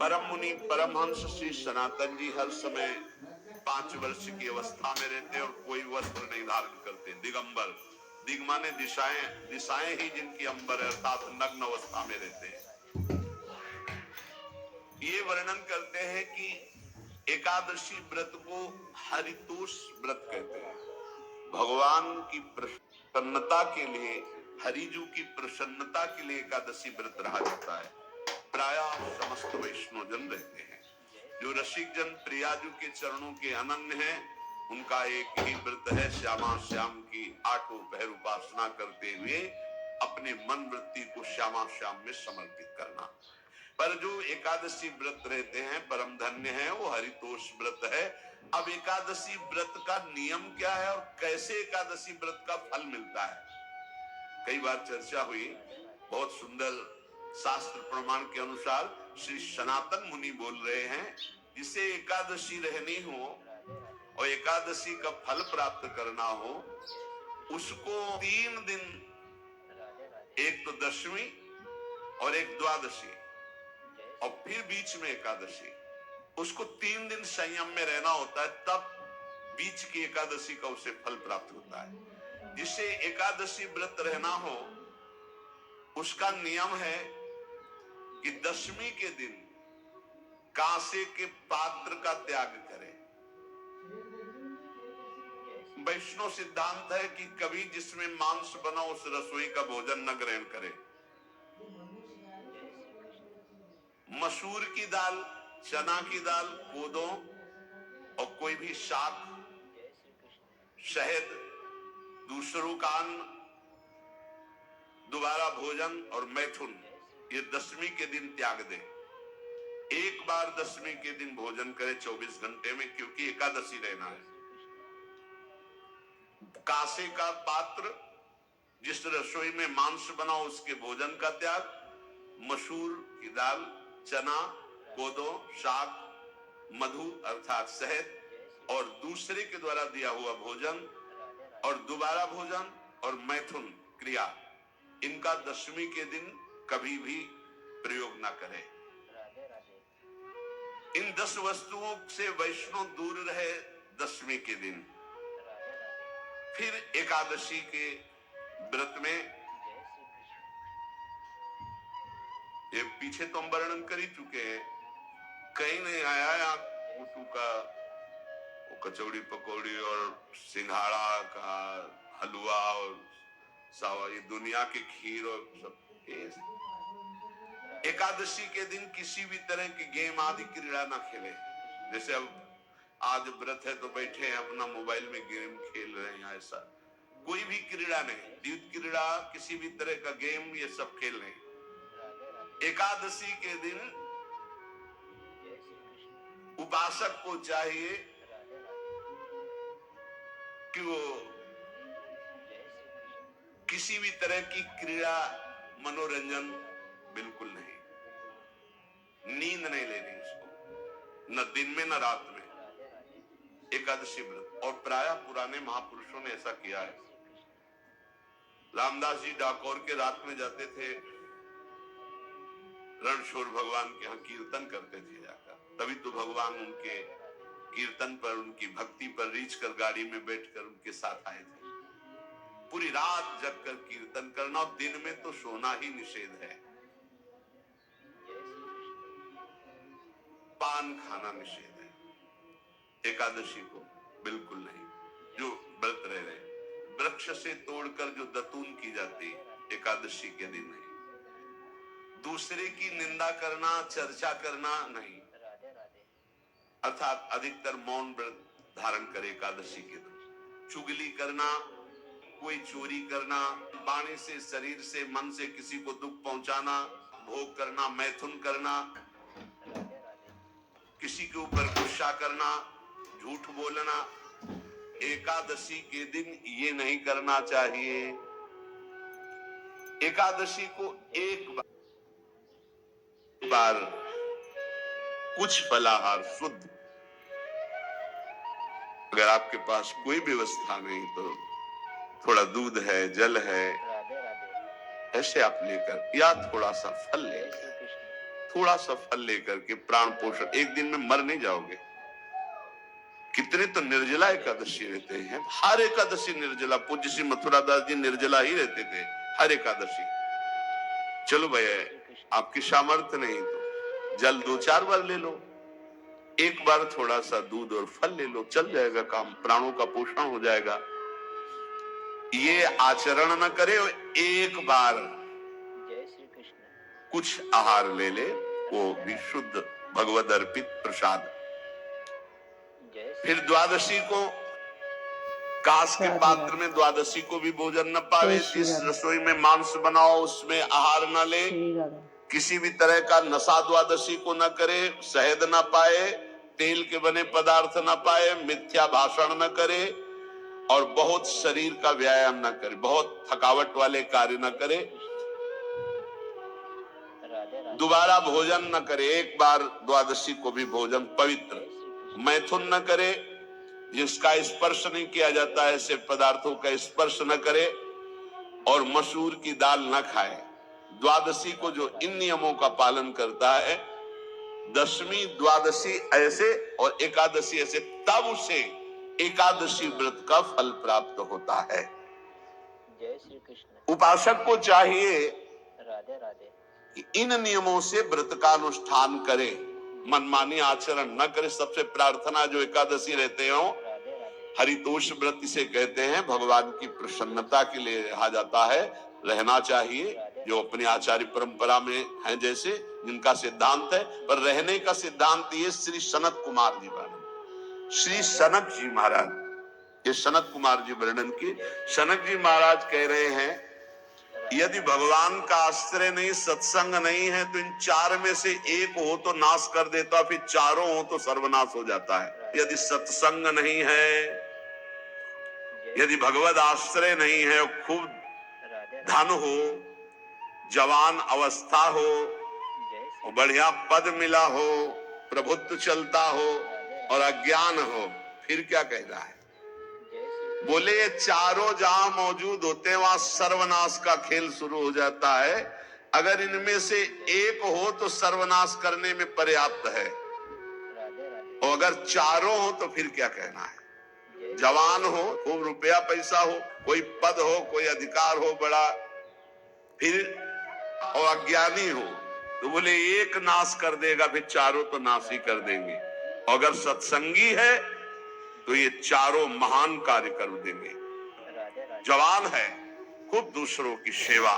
परम मुनि परमहंस श्री सनातन जी हर समय 5 वर्ष की अवस्था में रहते और कोई वस्त्र नहीं धारण करते, दिगंबर। दिग माने दिशाएं, दिशाएं ही जिनकी अंबर है, अर्थात नग्न अवस्था में रहते हैं। ये वर्णन करते हैं कि एकादशी व्रत को हरितोष व्रत कहते हैं। भगवान की प्रसन्नता के लिए, हरिजू की प्रसन्नता के लिए एकादशी व्रत रहा जाता है। प्रायः समस्त वैष्णव जन रहते हैं। जो रसिक जन प्रियाजू के चरणों के अनन्य हैं, उनका एक ही व्रत है, श्यामा श्याम की 8 पहर उपासना करते हुए अपने मन वृत्ति को श्यामा श्याम में समर्पित करना। पर जो एकादशी व्रत रहते हैं परम धन्य है, वो हरितोष व्रत है। अब एकादशी व्रत का नियम क्या है और कैसे एकादशी व्रत का फल मिलता है, कई बार चर्चा हुई। बहुत सुंदर शास्त्र प्रमाण के अनुसार श्री सनातन मुनि बोल रहे हैं, जिसे एकादशी रहनी हो और एकादशी का फल प्राप्त करना हो, उसको 3 दिन, एक तो दशमी और एक द्वादशी और फिर बीच में एकादशी, उसको 3 दिन संयम में रहना होता है, तब बीच की एकादशी का उसे फल प्राप्त होता है। जिसे एकादशी व्रत रहना हो, उसका नियम है कि दशमी के दिन कांसे के पात्र का त्याग करें। वैष्णव सिद्धांत है कि कभी जिसमें मांस बना उस रसोई का भोजन न ग्रहण करें। मसूर की दाल, चना की दाल, कोदों और कोई भी शाक, शहद, दूसरों का अन्न, दोबारा भोजन और मैथुन, ये दशमी के दिन त्याग दे। एक बार दशमी के दिन भोजन करे 24 घंटे में, क्योंकि एकादशी रहना है। कांसे का पात्र, जिस रसोई में मांस बना उसके भोजन का त्याग, मसूर की दाल, चना, कोदो, शाक, मधु अर्थात शहद और दूसरे के द्वारा दिया हुआ भोजन और दोबारा भोजन और मैथुन क्रिया, इनका दशमी के दिन कभी भी प्रयोग ना करें। इन 10 वस्तुओं से वैष्णव दूर रहे दशमी के दिन। फिर एकादशी के व्रत में, ये पीछे तो हम वर्णन कर ही चुके हैं, कहीं नहीं आया यहाँ कुटू का कचौड़ी पकौड़ी और सिंघाड़ा का हलवा और सावा, ये दुनिया की खीर और सब। एकादशी के दिन किसी भी तरह की गेम आदि क्रीड़ा ना खेले। जैसे अब आज व्रत है तो बैठे हैं अपना मोबाइल में गेम खेल रहे हैं, ऐसा कोई भी क्रीड़ा नहीं, द्यूत क्रीड़ा, किसी भी तरह का गेम, ये सब खेल नहीं। एकादशी के दिन उपासक को चाहिए कि वो किसी भी तरह की क्रीड़ा, मनोरंजन बिल्कुल नहीं, नींद नहीं लेनी उसको, न दिन में न रात में। एकादशी व्रत, और प्रायः पुराने महापुरुषों ने ऐसा किया है। रामदास जी डाकोर के रात में जाते थे, रणछोड़ भगवान के यहाँ कीर्तन करते थे जाकर, तभी तो भगवान उनके कीर्तन पर, उनकी भक्ति पर रीछ कर गाड़ी में बैठकर उनके साथ आए थे। पूरी रात जगकर कीर्तन करना, और दिन में तो सोना ही निषेध है, पान खाना निषेध है। एकादशी को बिल्कुल नहीं। जो व्रत रह रहे, वृक्ष से तोड़कर जो दतून की जाती है एकादशी के दिन नहीं। दूसरे की निंदा करना, चर्चा करना नहीं, अर्थात अधिकतर मौन व्रत धारण करे एकादशी के दिन। चुगली करना, कोई चोरी करना, वाणी से, शरीर से, मन से किसी को दुख पहुंचाना, भोग करना, मैथुन करना, किसी के ऊपर गुस्सा करना, झूठ बोलना, एकादशी के दिन ये नहीं करना चाहिए। एकादशी को एक बार कुछ फलाहार शुद्ध, अगर आपके पास कोई व्यवस्था नहीं तो थोड़ा दूध है, जल है, ऐसे आप लेकर, या थोड़ा सा फल लेकर थोड़ा सा फल लेकर के प्राण पोषण, एक दिन में मर नहीं जाओगे। कितने तो निर्जला एकादशी रहते हैं, हर एकादशी निर्जला। पूज्य श्री मथुरा दास जी निर्जला ही रहते थे हर एकादशी। चलो भैया आपकी सामर्थ्य नहीं तो जल 2-4 बार ले लो, एक बार थोड़ा सा दूध और फल ले लो, चल जाएगा काम, प्राणों का पोषण हो जाएगा। ये आचरण न करे, एक बार कुछ आहार ले ले, वो भी शुद्ध भगवद अर्पित प्रसाद। फिर द्वादशी को कांस के पात्र में द्वादशी को भी भोजन न पावे। जिस रसोई में मांस बनाओ उसमें आहार न ले, किसी भी तरह का नशा द्वादशी को न करे, शहद न पाए, तेल के बने पदार्थ न पाए, मिथ्या भाषण न करे और बहुत शरीर का व्यायाम न करे, बहुत थकावट वाले कार्य न करे, दोबारा भोजन न करे, एक बार द्वादशी को भी भोजन पवित्र, मैथुन न करे, जिसका स्पर्श नहीं किया जाता है ऐसे पदार्थों का स्पर्श न करे और मसूर की दाल न खाए। द्वादशी को जो इन नियमों का पालन करता है, दशमी द्वादशी ऐसे और एकादशी ऐसे, तब उसे एकादशी व्रत का फल प्राप्त होता है। जय श्री कृष्ण। उपासक को चाहिए राधे राधे कि इन नियमों से व्रत का अनुष्ठान करे, मनमानी आचरण न करे। सबसे प्रार्थना जो एकादशी रहते हो, हरितोष व्रत इसे कहते हैं, भगवान की प्रसन्नता के लिए रहा जाता है, रहना चाहिए। जो अपनी आचार्य परंपरा में है, जैसे जिनका सिद्धांत है, पर रहने का सिद्धांत ये श्री सनत कुमार जी वर्णन, श्री सनत जी महाराज, ये सनत कुमार जी वर्णन की। सनत जी महाराज कह रहे हैं, यदि भगवान का आश्रय नहीं, सत्संग नहीं है, तो इन 4 में से एक हो तो नाश कर देता, फिर चारों हो तो सर्वनाश हो जाता है। यदि सत्संग नहीं है, यदि भगवत आश्रय नहीं है, खूब धन हो, जवान अवस्था हो, बढ़िया पद मिला हो, प्रभुत्व चलता हो और अज्ञान हो, फिर क्या कह रहा है? बोले ये चारों जहां मौजूद होते हैं वहां सर्वनाश का खेल शुरू हो जाता है। अगर इनमें से एक हो तो सर्वनाश करने में पर्याप्त है, और अगर चारों हो तो फिर क्या कहना है? जवान हो, खूब रुपया पैसा हो, कोई पद हो, कोई अधिकार हो बड़ा, फिर और अज्ञानी हो, तो बोले एक नाश कर देगा, फिर चारों तो नाश ही कर देंगे। और अगर सत्संगी है तो ये चारों महान कार्य कर देंगे। जवान है, खूब दूसरों की सेवा,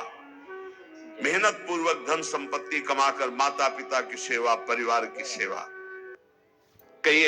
मेहनत पूर्वक धन संपत्ति कमाकर माता पिता की सेवा, परिवार की सेवा, कई